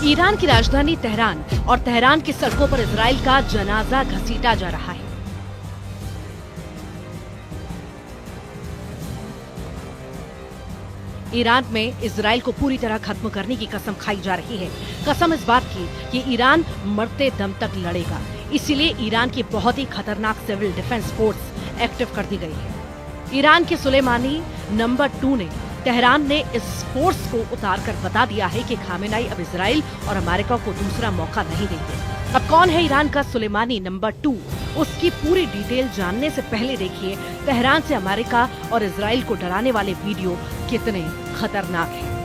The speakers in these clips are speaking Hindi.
ईरान की राजधानी तेहरान और तेहरान की सड़कों पर इजराइल का जनाजा घसीटा जा रहा है। ईरान में इजराइल को पूरी तरह खत्म करने की कसम खाई जा रही है। कसम इस बात की कि ईरान मरते दम तक लड़ेगा। इसीलिए ईरान की बहुत ही खतरनाक सिविल डिफेंस फोर्स एक्टिव कर दी गई है। ईरान के सुलेमानी नंबर 2 ने तेहरान ने इस फोर्स को उतार कर बता दिया है कि खामेनेई अब इजराइल और अमेरिका को दूसरा मौका नहीं देंगे। अब कौन है ईरान का सुलेमानी नंबर 2? उसकी पूरी डिटेल जानने से पहले देखिए तेहरान से अमेरिका और इजराइल को डराने वाले वीडियो कितने खतरनाक हैं।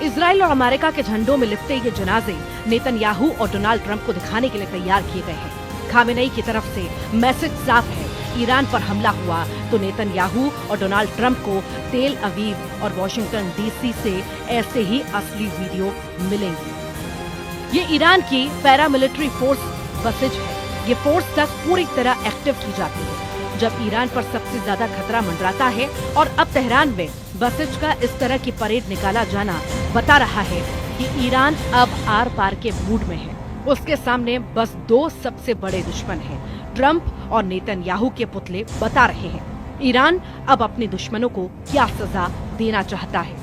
इजराइल और अमेरिका के झंडों में लिपटे ये जनाजे नेतन्याहू और डोनाल्ड ट्रंप को दिखाने के लिए तैयार किए गए हैं। खामेनेई की तरफ से मैसेज साफ है, ईरान पर हमला हुआ तो नेतन्याहू और डोनाल्ड ट्रंप को तेल अवीव और वॉशिंगटन डीसी से ऐसे ही असली वीडियो मिलेंगे। ये ईरान की पैरामिलिट्री फोर्स बसिज है। ये फोर्स तक पूरी तरह एक्टिव की जाती है जब ईरान पर सबसे ज्यादा खतरा मंडराता है, और अब तेहरान में बसिज का इस तरह की परेड निकाला जाना बता रहा है कि ईरान अब आर पार के मूड में है। उसके सामने बस 2 सबसे बड़े दुश्मन हैं, ट्रंप और नेतन्याहू के पुतले बता रहे हैं ईरान अब अपने दुश्मनों को क्या सजा देना चाहता है।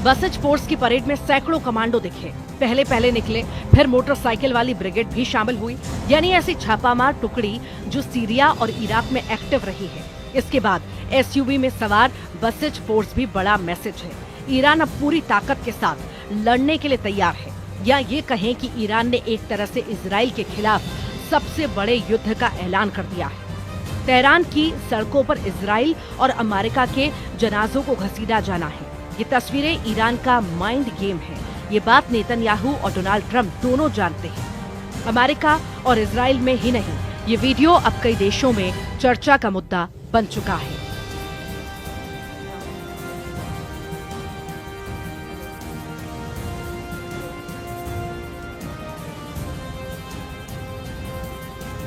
बसिज फोर्स की परेड में सैकड़ों कमांडो दिखे। पहले निकले, फिर मोटरसाइकिल वाली ब्रिगेड भी शामिल हुई, यानी ऐसी छापामार टुकड़ी जो सीरिया और इराक में एक्टिव रही है। इसके बाद एसयूवी में सवार बसिज फोर्स भी बड़ा मैसेज है। ईरान अब पूरी ताकत के साथ लड़ने के लिए तैयार है, या ये कहें कि ईरान ने एक तरह से इजराइल के खिलाफ सबसे बड़े युद्ध का ऐलान कर दिया है। तेहरान की सड़कों पर इजराइल और अमेरिका के जनाजों को घसीटा जाना है। ये तस्वीरें ईरान का माइंड गेम है। ये बात नेतन्याहू और डोनाल्ड ट्रंप दोनों जानते हैं। अमेरिका और इजराइल में ही नहीं, ये वीडियो अब कई देशों में चर्चा का मुद्दा बन चुका है।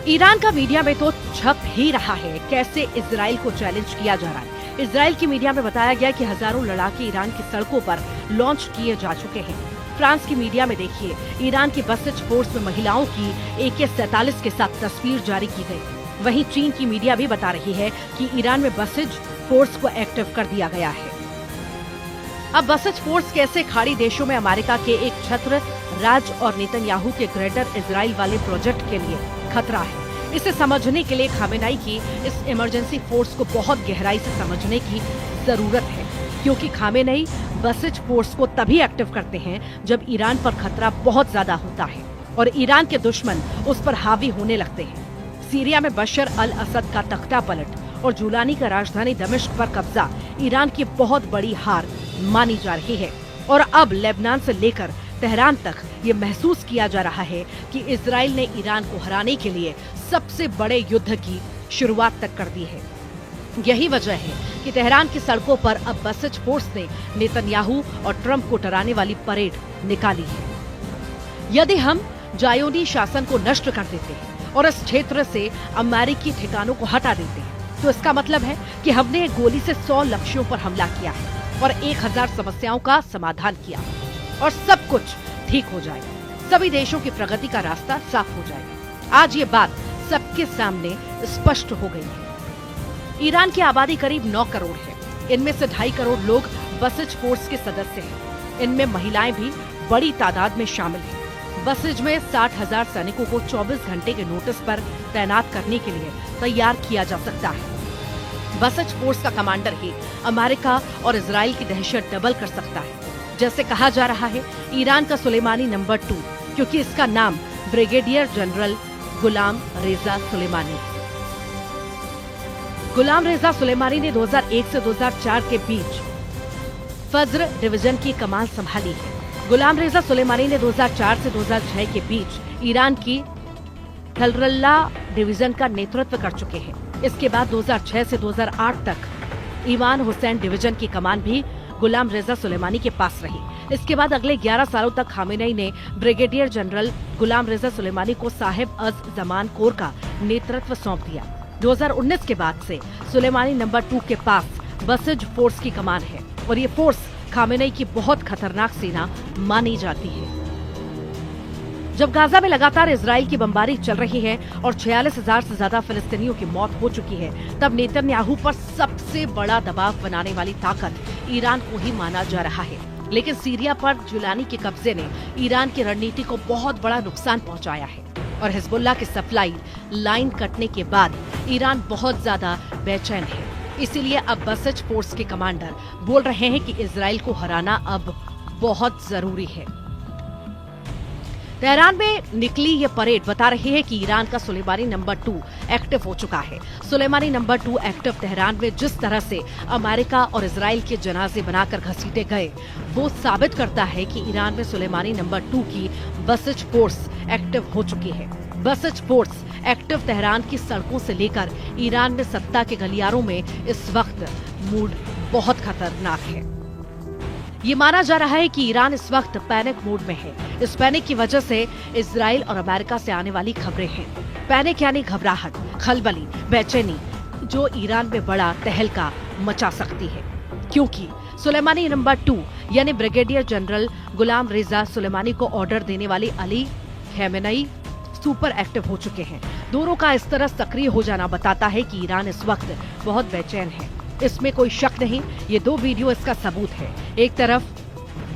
ईरान का मीडिया में तो छप ही रहा है कैसे इजराइल को चैलेंज किया जा रहा है। इजराइल की मीडिया में बताया गया कि हजारों लड़ाके ईरान की सड़कों पर लॉन्च किए जा चुके हैं। फ्रांस की मीडिया में देखिए, ईरान की बसिज फोर्स में महिलाओं की AK-47 के साथ तस्वीर जारी की गई। वहीं चीन की मीडिया भी बता रही है कि ईरान में बसिज फोर्स को एक्टिव कर दिया गया है। अब बसिज फोर्स कैसे खाड़ी देशों में अमेरिका के एक छत्र राज और नेतन्याहू के ग्रेटर इजराइल वाले प्रोजेक्ट के लिए खतरा है। इसे समझने के लिए खामेनेई की इस इमरजेंसी फोर्स को बहुत गहराई से समझने की जरूरत है, क्योंकि खामेनेई बसिज फोर्स को तभी एक्टिव करते हैं जब ईरान पर खतरा बहुत ज्यादा होता है और ईरान के दुश्मन उस पर हावी होने लगते हैं। सीरिया में बशर अल असद का तख्ता पलट और जुलानी का राजधानी दमिश्क पर कब्जा ईरान की बहुत बड़ी हार मानी जा रही है, और अब लेबनान से लेकर तेहरान तक ये महसूस किया जा रहा है कि इजराइल ने ईरान को हराने के लिए सबसे बड़े युद्ध की शुरुआत तक कर दी है। यही वजह है कि तेहरान की सड़कों पर अब बसिज फोर्स ने नेतन्याहू और ट्रंप को डराने वाली परेड निकाली है। यदि हम जायोनी शासन को नष्ट कर देते हैं और इस क्षेत्र से अमेरिकी ठिकानों को हटा देते हैं, तो इसका मतलब है कि हमने एक गोली से 100 लक्ष्यों पर हमला किया है और 1000 समस्याओं का समाधान किया, और सब कुछ ठीक हो जाएगा। सभी देशों की प्रगति का रास्ता साफ हो जाएगा। आज ये बात सबके सामने स्पष्ट हो गई है। ईरान की आबादी करीब 9 करोड़ है। इनमें से 2.5 करोड़ लोग बसिज फोर्स के सदस्य हैं। इनमें महिलाएं भी बड़ी तादाद में शामिल हैं। बसिज में 60,000 सैनिकों को 24 घंटे के नोटिस पर तैनात करने के लिए तैयार किया जा सकता है। बसिज फोर्स का कमांडर ही अमेरिका और इजराइल की दहशत डबल कर सकता है। जैसे कहा जा रहा है, ईरान का सुलेमानी नंबर 2, क्योंकि इसका नाम ब्रिगेडियर जनरल गुलाम रेजा सुलेमानी। गुलाम रेजा सुलेमानी ने 2001 से 2004 के बीच फज्र डिवीजन की कमान संभाली है। गुलाम रेजा सुलेमानी ने 2004 से 2006 के बीच ईरान की थलरल्ला डिवीजन का नेतृत्व कर चुके हैं। इसके बाद 2006 से 2008 तक ईमान हुसैन डिवीजन की कमान भी गुलाम रेजा सुलेमानी के पास रही। इसके बाद अगले 11 सालों तक खामेनेई ने ब्रिगेडियर जनरल गुलाम रेजा सुलेमानी को साहिब अज जमान कोर का नेतृत्व सौंप दिया। 2019 के बाद से सुलेमानी नंबर 2 के पास बसिज फोर्स की कमान है और ये फोर्स खामेनेई की बहुत खतरनाक सेना मानी जाती है। जब गाजा में लगातार इजराइल की बमबारी चल रही है और 46,000 से ज्यादा फिलिस्तीनियों की मौत हो चुकी है, तब नेतन्याहू पर सबसे बड़ा दबाव बनाने वाली ताकत ईरान को ही माना जा रहा है। लेकिन सीरिया पर जुलानी के कब्जे ने ईरान की रणनीति को बहुत बड़ा नुकसान पहुंचाया है और हिजबुल्लाह की सप्लाई लाइन कटने के बाद ईरान बहुत ज्यादा बेचैन है। इसीलिए अब बसिज फोर्स के कमांडर बोल रहे हैं कि इजराइल को हराना अब बहुत जरूरी है। तेहरान में निकली ये परेड बता रही है कि ईरान का सुलेमानी नंबर 2 एक्टिव हो चुका है। सुलेमानी नंबर 2 एक्टिव तेहरान में जिस तरह से अमेरिका और इजराइल के जनाजे बनाकर घसीटे गए, वो साबित करता है कि ईरान में सुलेमानी नंबर 2 की बसिज फोर्स एक्टिव हो चुकी है। बसिज फोर्स एक्टिव तेहरान की सड़कों से लेकर ईरान में सत्ता के गलियारों में इस वक्त मूड बहुत खतरनाक है। ये माना जा रहा है कि ईरान इस वक्त पैनिक मोड में है। इस पैनिक की वजह से इजराइल और अमेरिका से आने वाली खबरें हैं। पैनिक यानी घबराहट, खलबली, बेचैनी, जो ईरान में बड़ा तहलका मचा सकती है, क्योंकि सुलेमानी नंबर 2 यानी ब्रिगेडियर जनरल गुलाम रेजा सुलेमानी को ऑर्डर देने वाली अली खामेनेई सुपर एक्टिव हो चुके हैं। दोनों का इस तरह सक्रिय हो जाना बताता है कि ईरान इस वक्त बहुत बेचैन है। इसमें कोई शक नहीं, ये 2 वीडियो इसका सबूत है। एक तरफ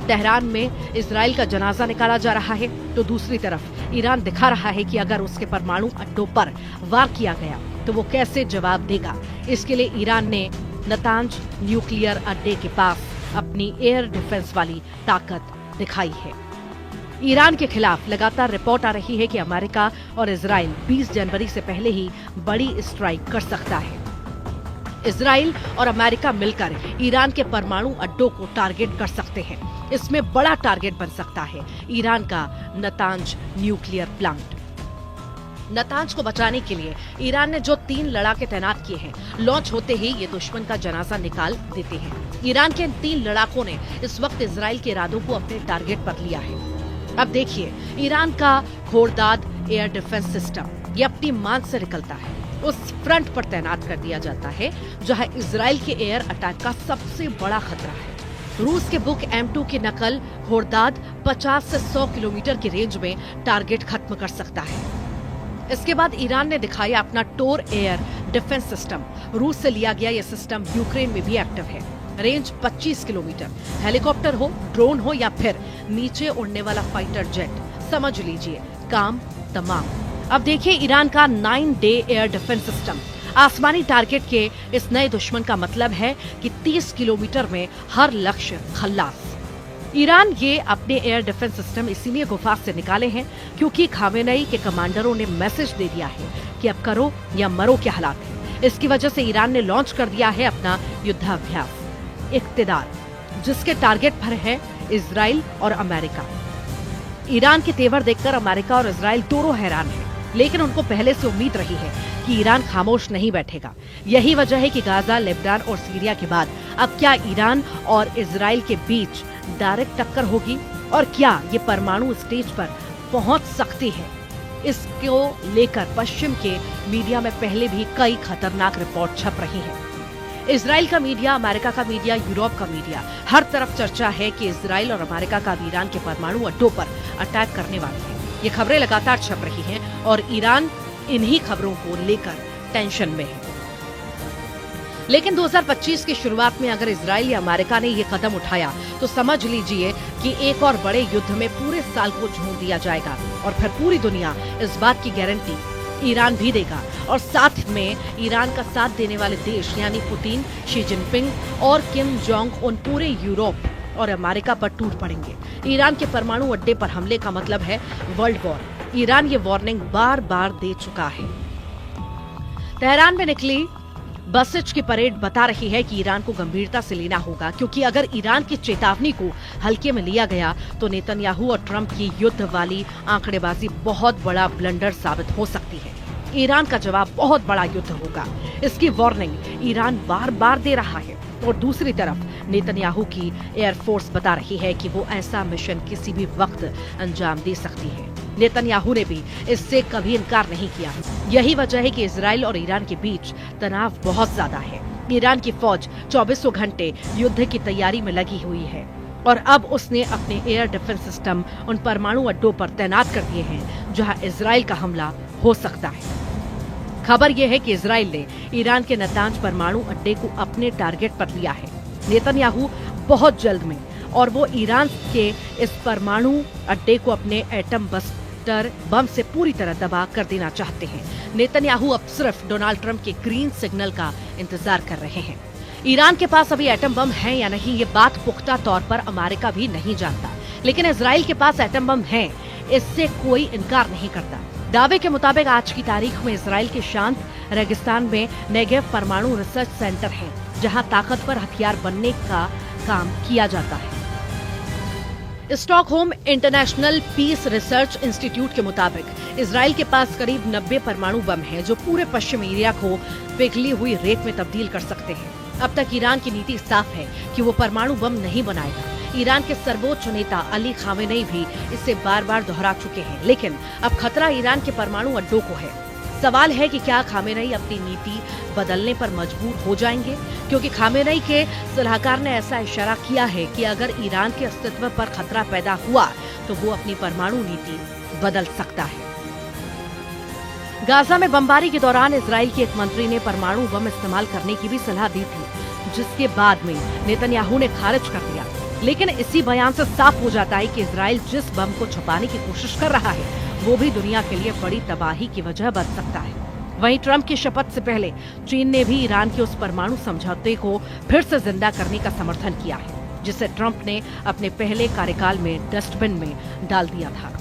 तेहरान में इजराइल का जनाजा निकाला जा रहा है, तो दूसरी तरफ ईरान दिखा रहा है कि अगर उसके परमाणु अड्डों पर वार किया गया तो वो कैसे जवाब देगा। इसके लिए ईरान ने नतांज न्यूक्लियर अड्डे के पास अपनी एयर डिफेंस वाली ताकत दिखाई है। ईरान के खिलाफ लगातार रिपोर्ट आ रही है कि अमेरिका और इजराइल 20 जनवरी से पहले ही बड़ी स्ट्राइक कर सकता है। इजराइल और अमेरिका मिलकर ईरान के परमाणु अड्डों को टारगेट कर सकते हैं। इसमें बड़ा टारगेट बन सकता है ईरान का नतांज न्यूक्लियर प्लांट। नतांज को बचाने के लिए ईरान ने जो 3 लड़ाके तैनात किए हैं, लॉन्च होते ही ये दुश्मन का जनाजा निकाल देते हैं। ईरान के इन 3 लड़ाकों ने इस वक्त इजराइल के इरादों को अपने टारगेट पर लिया है। अब देखिए, ईरान का घोड़दाद एयर डिफेंस सिस्टम ये अपनी मान से निकलता है, उस फ्रंट पर तैनात कर दिया जाता है जहां इजराइल के एयर अटैक का सबसे बड़ा खतरा है। रूस के बुक M2 की नकल घोड़दाद 50 से 100 किलोमीटर की रेंज में टारगेट खत्म कर सकता है। इसके बाद ईरान ने दिखाया अपना टोर एयर डिफेंस सिस्टम। रूस से लिया गया यह सिस्टम यूक्रेन में भी एक्टिव है। Range 25 kilometre. हेलीकॉप्टर हो, ड्रोन हो या फिर नीचे उड़ने वाला फाइटर जेट, समझ लीजिए काम तमाम। अब देखिए ईरान का 9 डे एयर डिफेंस सिस्टम। आसमानी टारगेट के इस नए दुश्मन का मतलब है कि 30 किलोमीटर में हर लक्ष्य खल्लास। ईरान ये अपने एयर डिफेंस सिस्टम इसीलिए गुफा से निकाले हैं क्योंकि खामेनेई के कमांडरों ने मैसेज दे दिया है कि अब करो या मरो के हालात है। इसकी वजह से ईरान ने लॉन्च कर दिया है अपना युद्धाभ्यास इक्तिदार, जिसके टारगेट पर है इजराइल और अमेरिका। ईरान के तेवर देखकर अमेरिका और इजराइल दोनों हैरान हैं, लेकिन उनको पहले से उम्मीद रही है कि ईरान खामोश नहीं बैठेगा। यही वजह है कि गाजा, लेबनान और सीरिया के बाद अब क्या ईरान और इजराइल के बीच डायरेक्ट टक्कर होगी और क्या ये परमाणु स्टेज पर पहुंच सकती है? इसको लेकर पश्चिम के मीडिया में पहले भी कई खतरनाक रिपोर्ट छप रही हैं। इजराइल का मीडिया, अमेरिका का मीडिया, यूरोप का मीडिया, हर तरफ चर्चा है कि इजराइल और अमेरिका का ईरान के परमाणु अड्डों पर अटैक करने वाले हैं। ये खबरें लगातार छप रही हैं और ईरान इन्हीं खबरों को लेकर टेंशन में है। लेकिन 2025 की शुरुआत में अगर इजराइल या अमेरिका ने ये कदम उठाया तो समझ लीजिए कि एक और बड़े युद्ध में पूरे साल को झोंक दिया जाएगा और फिर पूरी दुनिया इस बात की गारंटी ईरान भी देगा और साथ में ईरान का साथ देने वाले देश यानी पुतिन, शी जिनपिंग और किम जोंग उन पूरे यूरोप और अमेरिका पर टूट पड़ेंगे। ईरान के परमाणु अड्डे पर हमले का मतलब है वर्ल्ड वॉर। ईरान ये वार्निंग बार बार दे चुका है। तेहरान में निकली बसिज की परेड बता रही है कि ईरान को गंभीरता से लेना होगा, क्योंकि अगर ईरान की चेतावनी को हल्के में लिया गया तो नेतन्याहू और ट्रंप की युद्ध वाली आंकड़ेबाजी बहुत बड़ा ब्लंडर साबित हो सकती है। ईरान का जवाब बहुत बड़ा युद्ध होगा। इसकी वार्निंग ईरान बार बार दे रहा है और दूसरी तरफ नेतन्याहू की एयरफोर्स बता रही है कि वो ऐसा मिशन किसी भी वक्त अंजाम दे सकती है। नेतन्याहू ने भी इससे कभी इनकार नहीं किया। यही वजह है कि इजराइल और ईरान के बीच तनाव बहुत ज्यादा है। ईरान की फौज 24 घंटे युद्ध की तैयारी में लगी हुई है और अब उसने अपने एयर डिफेंस सिस्टम उन परमाणु अड्डों पर तैनात कर दिए हैं जहां इजराइल का हमला हो सकता है। खबर यह है कि इजराइल ने ईरान के नतांज परमाणु अड्डे को अपने टारगेट पर लिया है। नेतन्याहू बहुत जल्द में और वो ईरान के इस परमाणु अड्डे को अपने एटम बस्टर बम से पूरी तरह दबा कर देना चाहते हैं। नेतन्याहू अब सिर्फ डोनाल्ड ट्रंप के ग्रीन सिग्नल का इंतजार कर रहे हैं। ईरान के पास अभी एटम बम है या नहीं, ये बात पुख्ता तौर पर अमेरिका भी नहीं जानता, लेकिन इजराइल के पास एटम बम है, इससे कोई इनकार नहीं करता। दावे के मुताबिक आज की तारीख में इजराइल के शांत रेगिस्तान में नेगेव परमाणु रिसर्च सेंटर है, जहां ताकतवर हथियार बनने का काम किया जाता है। Stockholm International Peace Research Institute के मुताबिक इजराइल के पास करीब 90 परमाणु बम हैं, जो पूरे पश्चिमी एरिया को पिघली हुई रेत में तब्दील कर सकते हैं। अब तक ईरान की नीति साफ है कि वो परमाणु बम नहीं बनाएगा। ईरान के सर्वोच्च नेता अली खामेनेई भी इसे बार बार दोहरा चुके हैं, लेकिन अब खतरा ईरान के परमाणु अड्डों को है। सवाल है कि क्या खामेनेई अपनी नीति बदलने पर मजबूर हो जाएंगे, क्योंकि खामेनेई के सलाहकार ने ऐसा इशारा किया है कि अगर ईरान के अस्तित्व पर खतरा पैदा हुआ तो वो अपनी परमाणु नीति बदल सकता है। गाजा में बमबारी के दौरान इजराइल के एक मंत्री ने परमाणु बम इस्तेमाल करने की भी सलाह दी थी, जिसके बाद में नेतन्याहू ने खारिज कर दिया। लेकिन इसी बयान से साफ हो जाता है कि इजराइल जिस बम को छुपाने की कोशिश कर रहा है वो भी दुनिया के लिए बड़ी तबाही की वजह बन सकता है। वहीं ट्रंप की शपथ से पहले चीन ने भी ईरान के उस परमाणु समझौते को फिर से जिंदा करने का समर्थन किया है, जिसे ट्रंप ने अपने पहले कार्यकाल में डस्टबिन में डाल दिया था।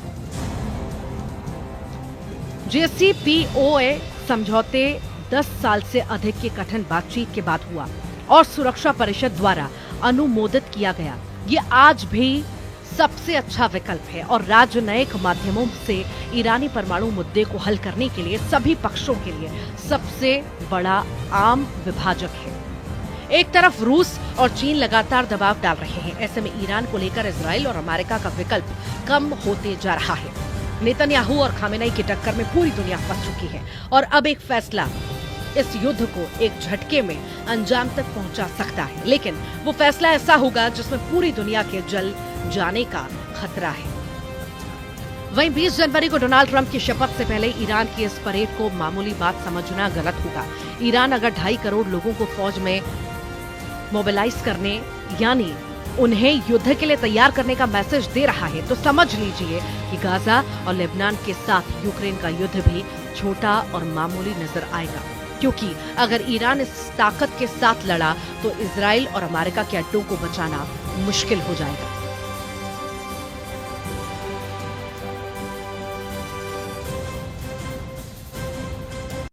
JCPOA समझौते 10 साल से अधिक की कठिन बातचीत के बाद हुआ और सुरक्षा परिषद द्वारा अनुमोदित किया गया। ये आज भी सबसे अच्छा विकल्प है और राजनयिक माध्यमों से ईरानी परमाणु मुद्दे को हल करने के लिए सभी पक्षों के लिए सबसे बड़ा आम विभाजक है। एक तरफ रूस और चीन लगातार दबाव डाल रहे हैं, ऐसे में ईरान को लेकर इजराइल और अमेरिका का विकल्प कम होते जा रहा है। नेतन्याहू और खामेनेई की टक्कर में पूरी दुनिया फंस चुकी है और अब एक फैसला इस युद्ध को एक झटके में अंजाम तक पहुंचा सकता है, लेकिन वो फैसला ऐसा होगा जिसमें पूरी दुनिया के जल जाने का खतरा है। वहीं 20 जनवरी को डोनाल्ड ट्रंप की शपथ से पहले ईरान की इस परेड को मामूली बात समझना गलत होगा। ईरान अगर 2.5 करोड़ लोगों को फौज में मोबिलाइज करने यानी उन्हें युद्ध के लिए तैयार करने का मैसेज दे रहा है, तो समझ लीजिए कि गाजा और लेबनान के साथ यूक्रेन का युद्ध भी छोटा और मामूली नजर आएगा, क्योंकि अगर ईरान इस ताकत के साथ लड़ा तो इजराइल और अमेरिका के अड्डों को बचाना मुश्किल हो जाएगा।